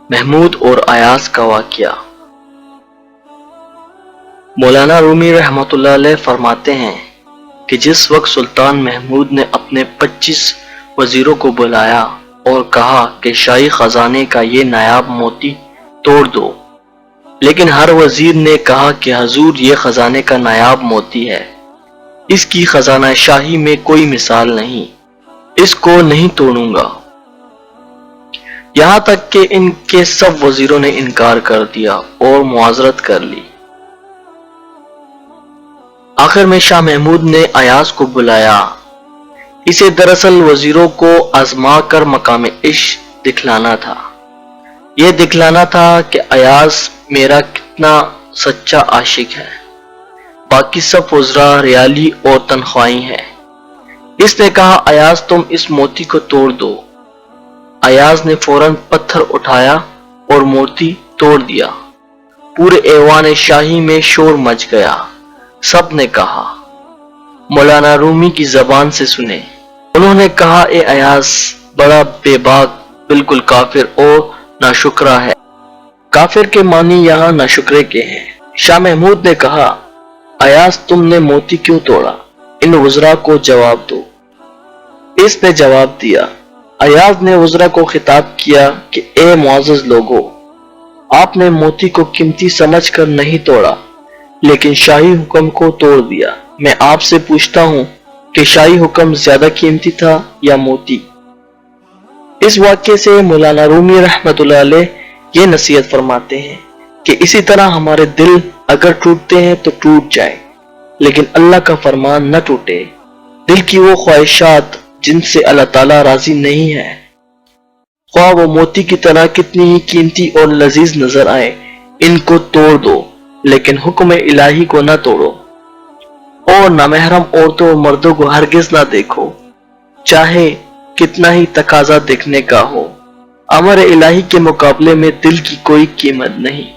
محمود اور ایاز کا واقعہ۔ مولانا رومی رحمۃ اللہ علیہ فرماتے ہیں کہ جس وقت سلطان محمود نے اپنے 25 وزیروں کو بلایا اور کہا کہ شاہی خزانے کا یہ نایاب موتی توڑ دو، لیکن ہر وزیر نے کہا کہ حضور یہ خزانے کا نایاب موتی ہے، اس کی خزانہ شاہی میں کوئی مثال نہیں، اس کو نہیں توڑوں گا۔ یہاں تک کہ ان کے سب وزیروں نے انکار کر دیا اور معذرت کر لی۔ آخر میں شاہ محمود نے ایاز کو بلایا۔ اسے دراصل وزیروں کو آزما کر مقام عشق دکھلانا تھا۔ یہ دکھلانا تھا کہ ایاز میرا کتنا سچا عاشق ہے، باقی سب وزراء ریالی اور تنخواہی ہیں۔ اس نے کہا ایاز تم اس موتی کو توڑ دو۔ ایاز نے فوراً پتھر اٹھایا اور موتی توڑ دیا۔ پورے ایوان شاہی میں شور مچ گیا۔ سب نے کہا مولانا رومی کی زبان سے سنے۔ انہوں نے کہا اے ایاز بڑا بے باک، بالکل کافر اور ناشکرا ہے۔ کافر کے معنی یہاں ناشکرے کے ہیں۔ شاہ محمود نے کہا ایاز تم نے موتی کیوں توڑا؟ ان وزراء کو جواب دو۔ اس نے جواب دیا۔ ایاز نے وزراء کو خطاب کیا کہ اے معزز لوگو، آپ نے موتی کو قیمتی سمجھ کر نہیں توڑا لیکن شاہی حکم کو توڑ دیا۔ میں آپ سے پوچھتا ہوں کہ شاہی حکم زیادہ قیمتی تھا یا موتی؟ اس واقعے سے مولانا رومی رحمۃ اللہ علیہ یہ نصیحت فرماتے ہیں کہ اسی طرح ہمارے دل اگر ٹوٹتے ہیں تو ٹوٹ جائے لیکن اللہ کا فرمان نہ ٹوٹے۔ دل کی وہ خواہشات جن سے اللہ تعالیٰ راضی نہیں ہے، خواہ وہ موتی کی طرح کتنی ہی قیمتی اور لذیذ نظر آئے، ان کو توڑ دو لیکن حکم الہی کو نہ توڑو، اور نامحرم عورتوں اور مردوں کو ہرگز نہ دیکھو، چاہے کتنا ہی تقاضا دیکھنے کا ہو۔ امر الہی کے مقابلے میں دل کی کوئی قیمت نہیں۔